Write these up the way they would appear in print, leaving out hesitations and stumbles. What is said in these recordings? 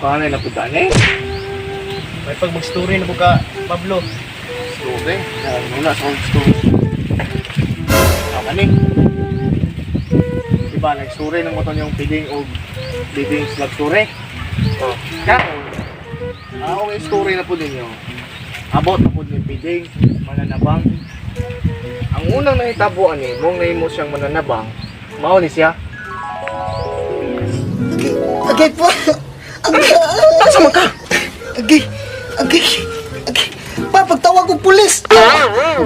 Kanay na punta eh. May pag mag-story na po ka, Pablo. Story? Yan muna sa story. Kani? Diba, nag-story ng moton yung feeding o living slug story? Oh. Kato, ako yung story na po ninyo. Abot na po yung feeding, mananabang. Ang unang nahitabuan eh, mong nahimo siyang mananabang, mao ni siya. Okay po. Asa man ka? Okay. Pa, pagtawag ko pulis.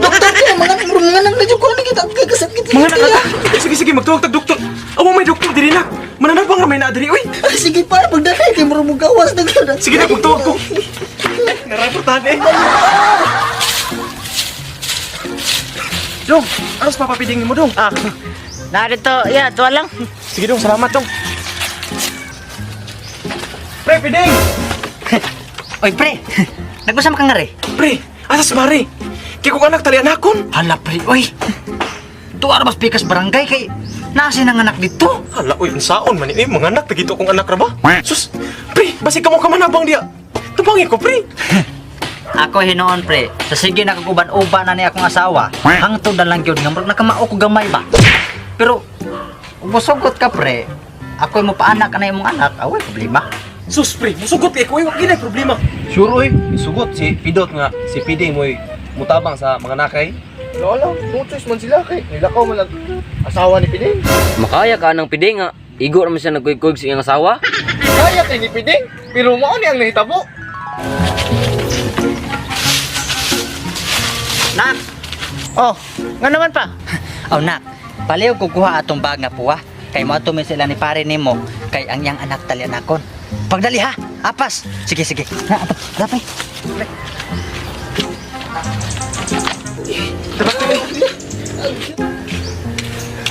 Doktor ko, mga nang medyo ko kita kasakit. Mga nakaka. Sige, magtuwag tag doktor. Awa may doktor diri na. Mananabang na may naadiri, uy. Sige pa, pagdahay kay murong gawas na gano'n. Sige na, magtuwag ko. Naraportahan eh. Dong, aros papapidingin mo, Dong. Narito, ya, tuwa lang. Sige, Dong, salamat, Dong. Pre, piding! Oy, pre. Nagusam ka nga re. Pre, asas mari. Kaya kung anak talian akon. Hala, pre, oy. Tuwa mas pikas barangay kay nasi nang anak dito. Hala, uy, unsaon man eh. Mga anak, tagito kong anak ra ba? Sus, pre, basi ka mo kamanabang diya. Tabangi ko, pre. Ako hinoon, pre. Sa sige nakakuban-uban na ni akong asawa. Hangtod na lang yun nga murag nakamao ko gamay ba. Pero musugot ka, pre. Ako mo paanak ka na imong anak, away problema. Sus, pre, musugot kay ko, wag ginay problema. Sure, oy. Isugot si Pidot nga. Si Piding mo'y mutabang sa mga nakay. Wala, no choice man sila kay nilakaw man ang asawa ni Piding. Makaya ka ng piding nga. Igo naman siya nagkuyog sa iyang asawa. Kaya kay ni Piding, pero mao ni ang nahitabo. Nak! Oh, nga naman pa? Oh, nak. Paliw ko kuha atong bag nga puwa. Kay mo ato sila ni pare nimo. Kay ang yang anak talyanakon. Pagdali ha, apas. Sige. Na, dapay.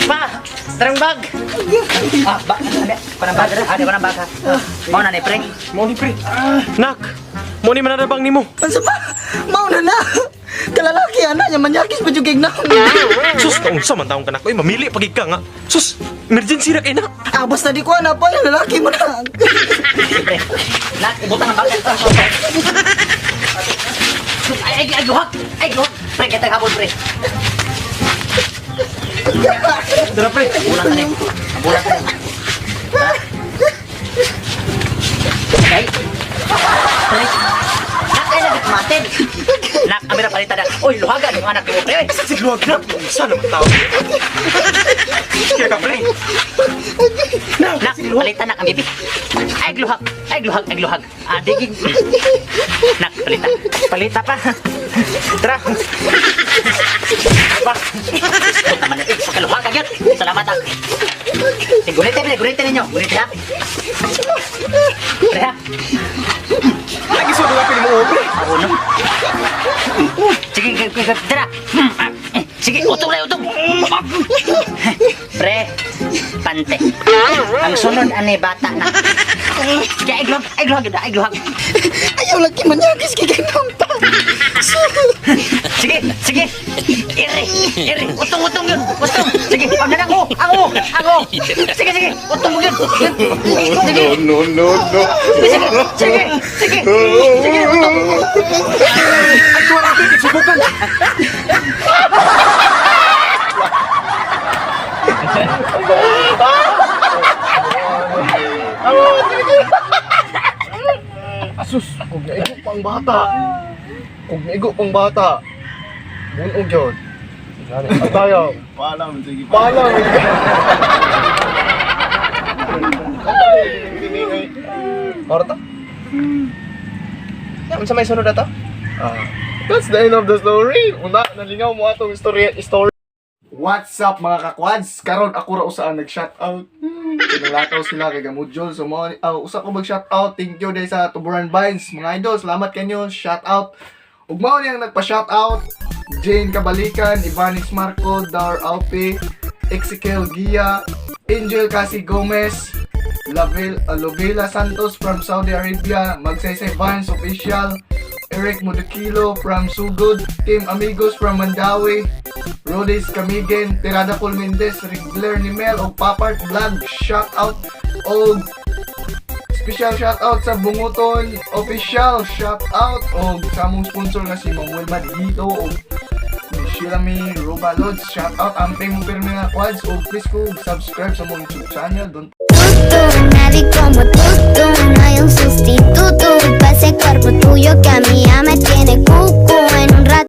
Pa, tarang bag. Bag. Panang bag. Panang bag ha. Mau na ni pre. Mo ni, pre. Nak, mo ni mananabang nimo. Pansa pa, mauna na. Kalalaki, anak niya, manyakis pa yung gignaw. Sus, kaunsa man taong kanak. Uy, mamili pagig ka nga. Sus, emergency na kayo na. Basta di ko anak pa, yung lalaki mo na. Pre. Nak, ibutang ang bag. Ay, luhak. Pre, kita kabul, pre. Dara, pre. Bulan ka na. Okay. Pre. Nak, ay lagi kumatin. Nak, kami na palitan na. Uy, luhagan yung anak mo, pre. Sige, luwag na. Sana man tao. Kaya ka, pre. Nak, palitan na kami, bi. Ay, luhag. Digig. Nak, palita pa. Tara. Pa. Punta man na. Pakaluhagan yun. Salamat, ha. Gunitin ninyo. Gunitin, ha. Pre, ha. Lagi sa mga pili mo, pre. Ako, no. Sige, tara. Sige, utong. Pre, pante. Ang sunod ane bata na. Sige, ay gluhag. Ayaw lagi manyakis gignaw pa. Sige. Iri. Utong yun. Sige, ako. Sige. Utong mo yun. Sige. No. Sige. Utong. Ay, tuwa natin. Subukan. Asus, kung naigo pang bata. Bunog yun. At tayo. Paalam. Orta? Yan, sa may sunod na to? That's the end of the story. Una, nalingaw mo atong story. What's up mga kakwads? Karon ako ra usaan nag-shoutout. Pinalakaw sila kay Gamudjol. So usa ko mag-shoutout. Thank you dahil sa Tuburan Vines. Mga idol, salamat kanyo. Shoutout. Ug mao niyang nagpa-shoutout. Jane Kabalikan, Ivanis Marco, Dar Alpe, Ezekiel Gia, Angel Cassie Gomez, Lovela Santos from Saudi Arabia, Magsaysay Vines Official, Eric Mudukilo from Sugod, Team Amigos from Mandawi, Rodis Camigen, Tirada Paul Mendez, Rigler ni Mel o Papart Vlog. Shout out o special shout out sa Bunguton Official. Shout out o sa among sponsor nga si Mamuel Madito o Shirami Robalods. Shout out ang pay mo pirmi nga quads o please ko subscribe sa mong YouTube channel. Don't